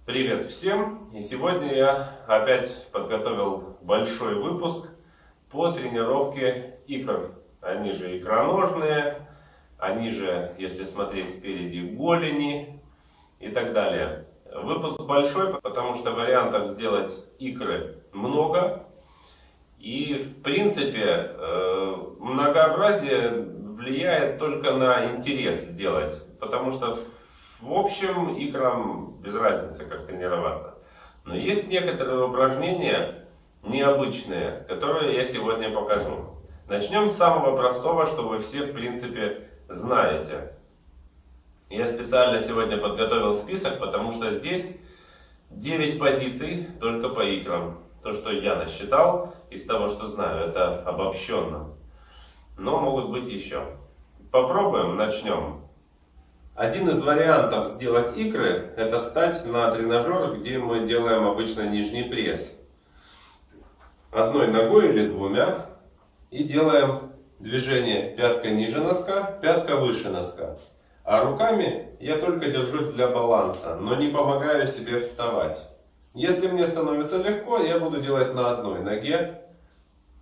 Привет всем! И сегодня я опять подготовил большой выпуск по тренировке икр. Они же икроножные, они же, если смотреть спереди, голени и так далее. Выпуск большой, потому что вариантов сделать икры много. И в принципе многообразие влияет только на интерес делать, потому что в общем икрам без разницы, как тренироваться. Но есть некоторые упражнения необычные, которые я сегодня покажу. Начнем с самого простого, что вы все в принципе знаете. Я специально сегодня подготовил список, потому что здесь 9 позиций только по икрам. То, что я насчитал из того, что знаю, это обобщенно. Но могут быть еще. Попробуем, начнем. Один из вариантов сделать икры — это стать на тренажер, где мы делаем обычно нижний пресс. Одной ногой или двумя. И делаем движение пятка ниже носка, пятка выше носка. А руками я только держусь для баланса, но не помогаю себе вставать. Если мне становится легко, я буду делать на одной ноге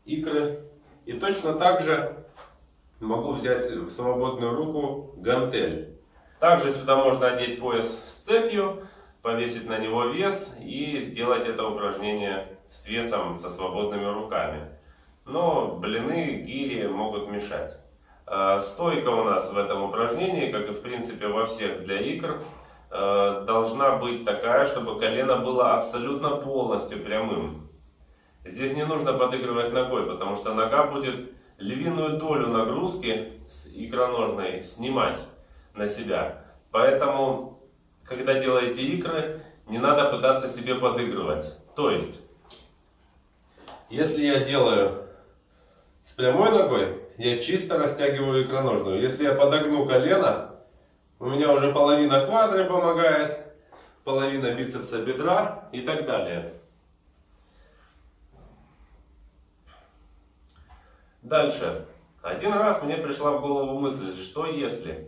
икры. И точно так же могу взять в свободную руку гантель. Также сюда можно одеть пояс с цепью, повесить на него вес и сделать это упражнение с весом, со свободными руками. Но блины, гири могут мешать. Стойка у нас в этом упражнении, как и в принципе во всех для икр, должна быть такая, чтобы колено было абсолютно полностью прямым. Здесь не нужно подыгрывать ногой, потому что нога будет львиную долю нагрузки с икроножной снимать на себя. Поэтому, когда делаете икры, не надо пытаться себе подыгрывать. То есть, если я делаю с прямой ногой, я чисто растягиваю икроножную. Если я подогну колено, у меня уже половина квадры помогает, половина бицепса бедра и так далее. Дальше. Один раз мне пришла в голову мысль, что если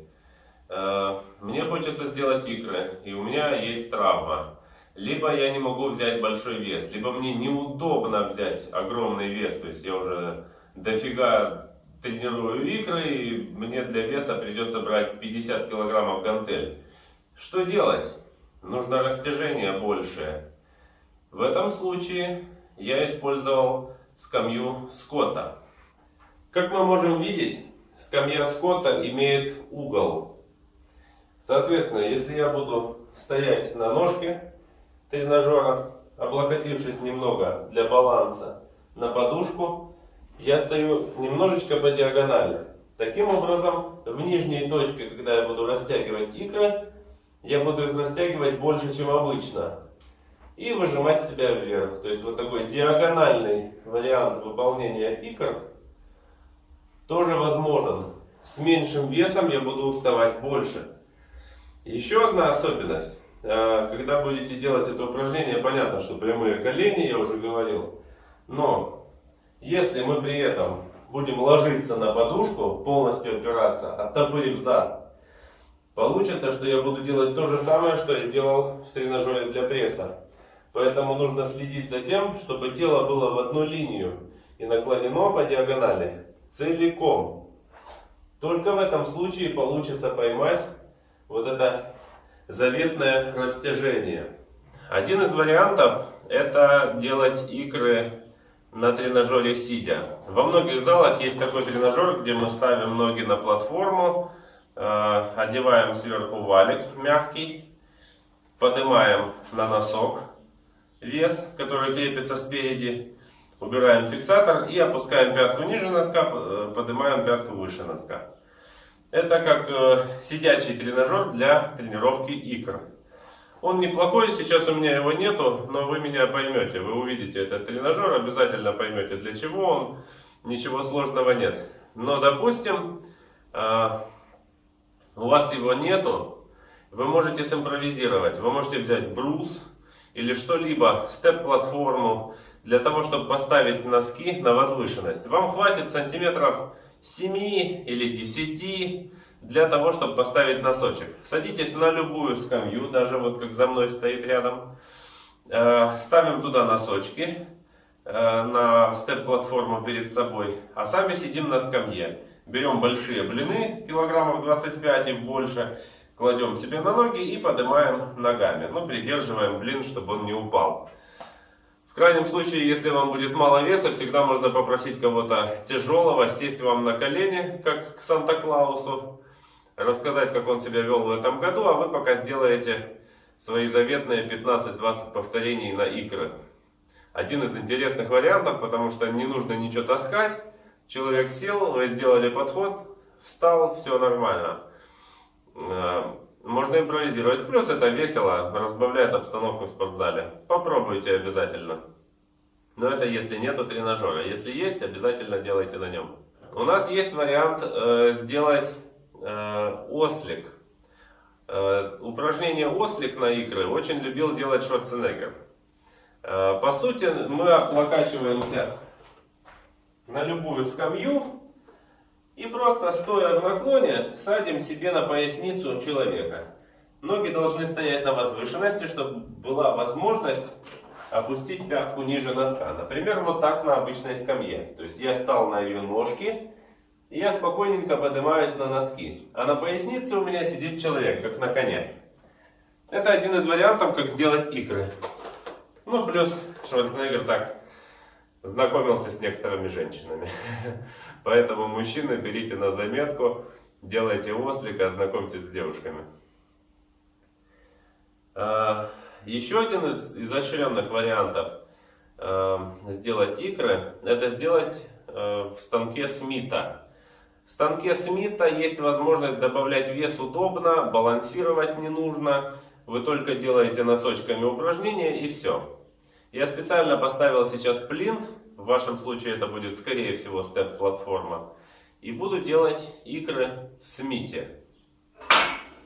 мне хочется сделать икры, и у меня есть травма. Либо я не могу взять большой вес, либо мне неудобно взять огромный вес, то есть я уже дофига тренирую икры, и мне для веса придется брать 50 килограммов гантель. Что делать? Нужно растяжение большее. В этом случае я использовал скамью Скотта. Как мы можем видеть, скамья Скотта имеет угол. Соответственно, если я буду стоять на ножке тренажера, облокотившись немного для баланса на подушку, я стою немножечко по диагонали. Таким образом, в нижней точке, когда я буду растягивать икры, я буду их растягивать больше, чем обычно. И выжимать себя вверх. То есть вот такой диагональный вариант выполнения икр тоже возможен. С меньшим весом я буду уставать больше. Еще одна особенность. Когда будете делать это упражнение, понятно, что прямые колени, я уже говорил. Но если мы при этом будем ложиться на подушку, полностью опираться, оттопырив зад, получится, что я буду делать то же самое, что я делал в тренажере для пресса. Поэтому нужно следить за тем, чтобы тело было в одну линию и наклонено по диагонали целиком. Только в этом случае получится поймать вот это заветное растяжение. Один из вариантов — это делать икры на тренажере сидя. Во многих залах есть такой тренажер, где мы ставим ноги на платформу, одеваем сверху валик мягкий, поднимаем на носок вес, который крепится спереди, убираем фиксатор и опускаем пятку ниже носка, поднимаем пятку выше носка. Это как сидячий тренажер для тренировки икр. Он неплохой, сейчас у меня его нету, но вы меня поймете. Вы увидите этот тренажер, обязательно поймете, для чего он. Ничего сложного нет. Но, допустим, у вас его нету, вы можете симпровизировать. Вы можете взять брус или что-либо, степ-платформу, для того, чтобы поставить носки на возвышенность. Вам хватит сантиметров 7 или 10 для того, чтобы поставить носочек. Садитесь на любую скамью, даже вот как за мной стоит рядом. Ставим туда носочки на степ-платформу перед собой, а сами сидим на скамье. Берем большие блины, килограммов 25 и больше, кладем себе на ноги и поднимаем ногами. Ну, придерживаем блин, чтобы он не упал. В крайнем случае, если вам будет мало веса, всегда можно попросить кого-то тяжелого сесть вам на колени, как к Санта-Клаусу, рассказать, как он себя вел в этом году, а вы пока сделаете свои заветные 15-20 повторений на икры. Один из интересных вариантов, потому что не нужно ничего таскать. Человек сел, вы сделали подход, встал, все нормально. Можно импровизировать. Плюс это весело, разбавляет обстановку в спортзале. Попробуйте обязательно. Но это если нету тренажера. Если есть, обязательно делайте на нем. У нас есть вариант сделать ослик. Упражнение ослик на икры очень любил делать Шварценеггер. По сути, мы облокачиваемся на любую скамью и просто стоя в наклоне садим себе на поясницу человека. Ноги должны стоять на возвышенности, чтобы была возможность опустить пятку ниже носка. Например, вот так на обычной скамье. То есть я стал на ее ножки и я спокойненько поднимаюсь на носки. А на пояснице у меня сидит человек, как на коне. Это один из вариантов, как сделать икры. Ну, плюс Шварценеггер так знакомился с некоторыми женщинами. Поэтому, мужчины, берите на заметку, делайте ослика, знакомьтесь с девушками. Еще один из изощренных вариантов сделать икры, это сделать в станке Смита. В станке Смита есть возможность добавлять вес удобно, балансировать не нужно. Вы только делаете носочками упражнения и все. Я специально поставил сейчас плинт. В вашем случае это будет, скорее всего, степ-платформа. И буду делать икры в Смите.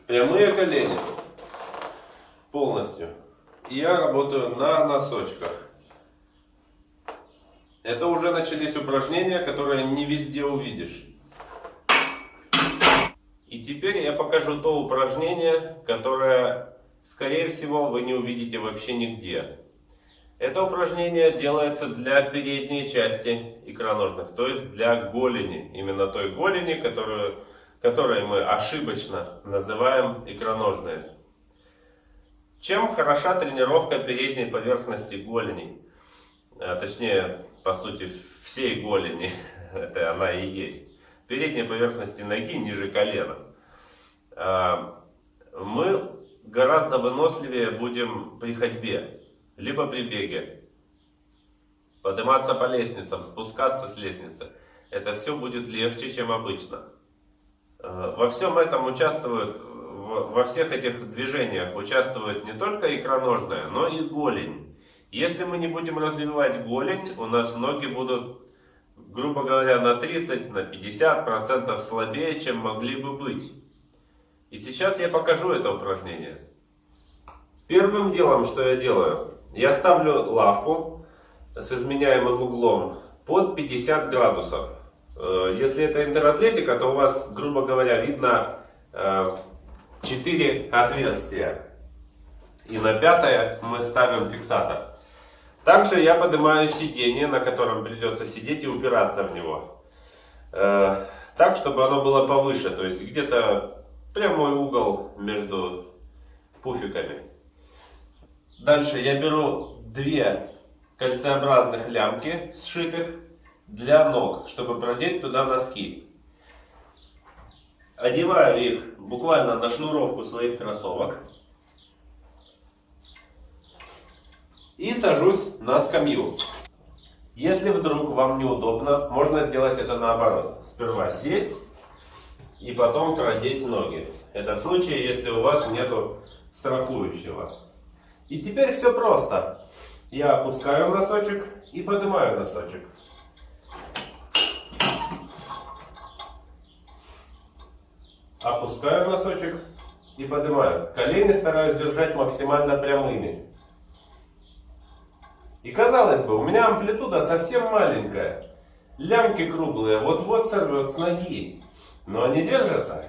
Прямые колени. Полностью. И я работаю на носочках. Это уже начались упражнения, которые не везде увидишь. И теперь я покажу то упражнение, которое, скорее всего, вы не увидите вообще нигде. Это упражнение делается для передней части икроножных, то есть для голени. Именно той голени, которую мы ошибочно называем икроножной. Чем хороша тренировка передней поверхности голени? Точнее, по сути, всей голени. Это она и есть. Передней поверхности ноги ниже колена. Мы гораздо выносливее будем при ходьбе, либо при беге. Подниматься по лестницам, спускаться с лестницы. Это все будет легче, чем обычно. Во всем этом участвуют, во всех этих движениях участвует не только икроножная, но и голень. Если мы не будем развивать голень, у нас ноги будут, грубо говоря, на 30-50% слабее, чем могли бы быть. И сейчас я покажу это упражнение. Первым делом, что я делаю, я ставлю лавку с изменяемым углом под 50 градусов. Если это интератлетика, то у вас, грубо говоря, видно 4 отверстия. И на 5-е мы ставим фиксатор. Также я поднимаю сиденье, на котором придется сидеть и упираться в него. Так, чтобы оно было повыше, то есть где-то прямой угол между пуфиками. Дальше я беру 2 кольцеобразных лямки, сшитых для ног, чтобы продеть туда носки. Одеваю их буквально на шнуровку своих кроссовок. И сажусь на скамью. Если вдруг вам неудобно, можно сделать это наоборот. Сперва сесть и потом продеть ноги. Это в случае, если у вас нету страхующего. И теперь все просто. Я опускаю носочек и поднимаю носочек. Опускаю носочек и поднимаю. Колени стараюсь держать максимально прямыми. И казалось бы, у меня амплитуда совсем маленькая. Лямки круглые, вот-вот сорвет с ноги. Но они держатся.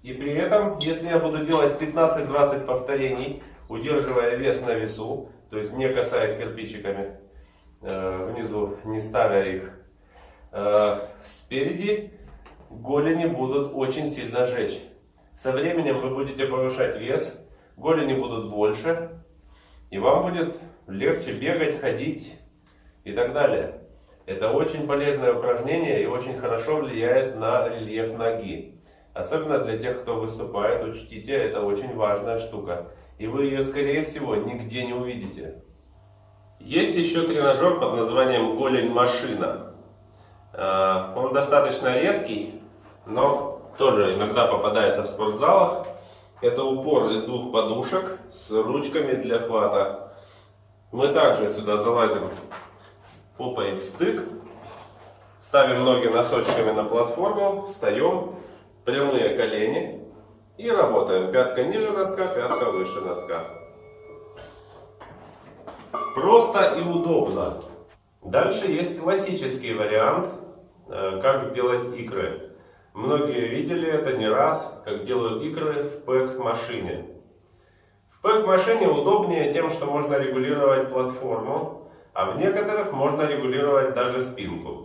И при этом, если я буду делать 15-20 повторений, удерживая вес на весу, то есть не касаясь кирпичиками внизу, не ставя их, спереди голени будут очень сильно жечь. Со временем вы будете повышать вес, голени будут больше, и вам будет легче бегать, ходить и так далее. Это очень полезное упражнение и очень хорошо влияет на рельеф ноги. Особенно для тех, кто выступает, учтите, это очень важная штука. И вы ее, скорее всего, нигде не увидите. Есть еще тренажер под названием голень-машина. Он достаточно редкий, но тоже иногда попадается в спортзалах. Это упор из 2 подушек с ручками для хвата. Мы также сюда залазим попой в стык, ставим ноги носочками на платформу, встаем, прямые колени и работаем. Пятка ниже носка, пятка выше носка. Просто и удобно. Дальше есть классический вариант, как сделать икры. Многие видели это не раз, как делают икры в пэк-машине. В пэк-машине удобнее тем, что можно регулировать платформу, а в некоторых можно регулировать даже спинку.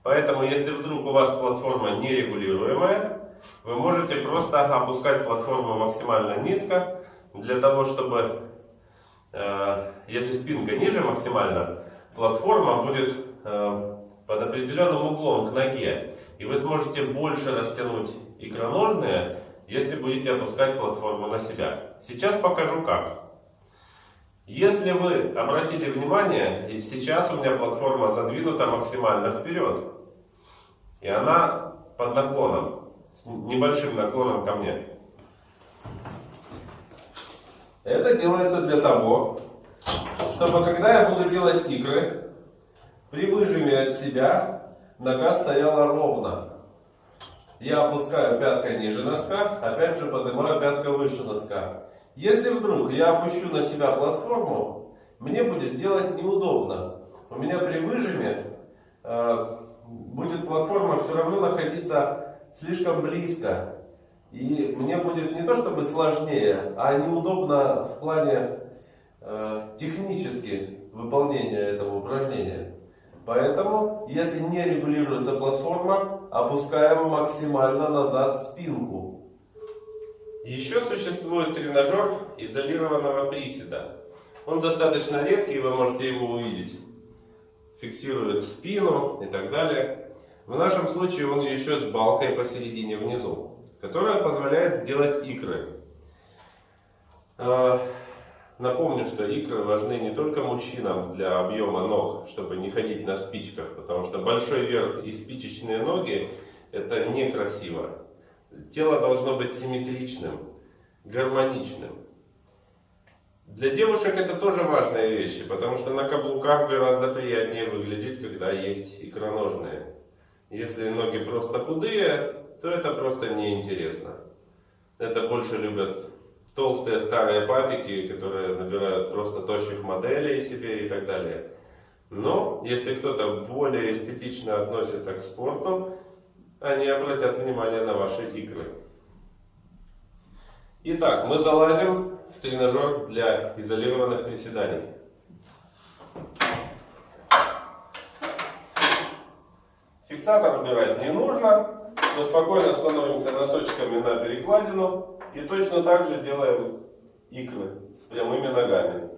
Поэтому, если вдруг у вас платформа нерегулируемая, вы можете просто опускать платформу максимально низко, для того, чтобы, если спинка ниже максимально, платформа будет под определенным углом к ноге. И вы сможете больше растянуть икроножные, если будете опускать платформу на себя. Сейчас покажу как. Если вы обратили внимание, и сейчас у меня платформа задвинута максимально вперед. И она под наклоном, с небольшим наклоном ко мне. Это делается для того, чтобы когда я буду делать икры, при выжиме от себя нога стояла ровно. Я опускаю пятка ниже носка, опять же поднимаю пятка выше носка. Если вдруг я опущу на себя платформу, мне будет делать неудобно. У меня при выжиме будет платформа все равно находиться слишком близко. И мне будет не то чтобы сложнее, а неудобно в плане технически выполнения этого упражнения. Поэтому, если не регулируется платформа, опускаем максимально назад спинку. Еще существует тренажер изолированного приседа. Он достаточно редкий, вы можете его увидеть. Фиксирует спину и так далее. В нашем случае он еще с балкой посередине внизу, которая позволяет сделать икры. Напомню, что икры важны не только мужчинам для объема ног, чтобы не ходить на спичках, потому что большой верх и спичечные ноги — это некрасиво. Тело должно быть симметричным, гармоничным. Для девушек это тоже важные вещи, потому что на каблуках гораздо приятнее выглядеть, когда есть икроножные. Если ноги просто худые, то это просто неинтересно. Это больше любят толстые старые папики, которые набирают просто тощих моделей себе и так далее. Но если кто-то более эстетично относится к спорту, они обратят внимание на ваши икры. Итак, мы залазим в тренажер для изолированных приседаний. Фиксатор убирать не нужно, мы спокойно становимся носочками на перекладину и точно так же делаем икры с прямыми ногами.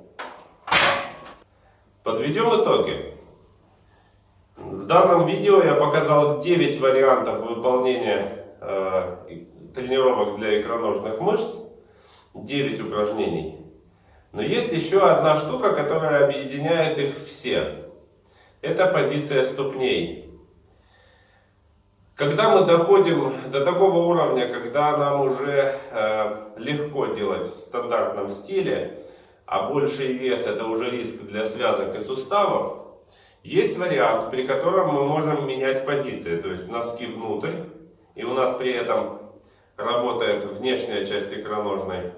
Подведем итоги. В данном видео я показал 9 вариантов выполнения тренировок для икроножных мышц, 9 упражнений. Но есть еще одна штука, которая объединяет их все. Это позиция ступней. Когда мы доходим до такого уровня, когда нам уже легко делать в стандартном стиле, а больший вес — это уже риск для связок и суставов, есть вариант, при котором мы можем менять позиции, то есть носки внутрь, и у нас при этом работает внешняя часть икроножной,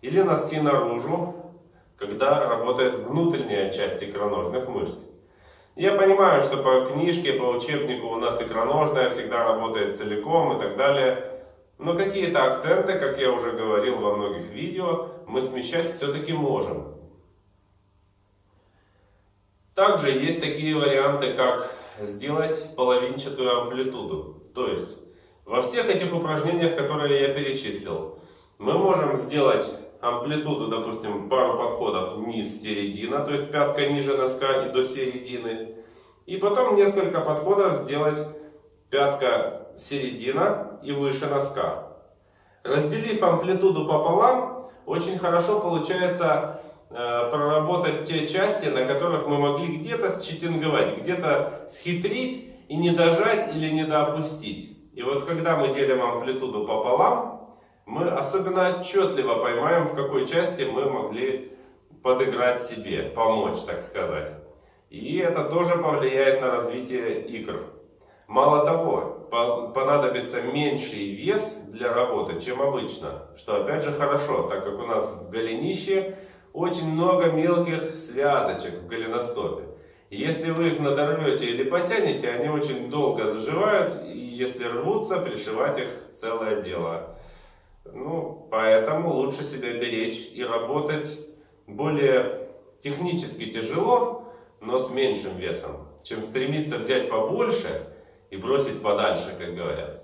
или носки наружу, когда работает внутренняя часть икроножных мышц. Я понимаю, что по книжке, по учебнику у нас икроножная всегда работает целиком и так далее, Но какие-то акценты, как я уже говорил во многих видео, мы смещать все-таки можем. Также есть такие варианты, как сделать половинчатую амплитуду. То есть, во всех этих упражнениях, которые я перечислил, мы можем сделать амплитуду, допустим, пару подходов низ-середина, то есть пятка ниже носка и до середины. И потом несколько подходов сделать пятка середина и выше носка. Разделив амплитуду пополам, очень хорошо получается проработать те части, на которых мы могли где-то счетинговать, где-то схитрить и не дожать или не доопустить. И вот когда мы делим амплитуду пополам, мы особенно отчетливо поймаем, в какой части мы могли подыграть себе, помочь, так сказать. И это тоже повлияет на развитие икр. Мало того, понадобится меньший вес для работы, чем обычно, что опять же хорошо, так как у нас в голенище очень много мелких связочек в голеностопе. И если вы их надорвете или потянете, они очень долго заживают, и если рвутся, пришивать их целое дело. Поэтому лучше себя беречь и работать более технически тяжело, но с меньшим весом, чем стремиться взять побольше и бросить подальше, как говорят.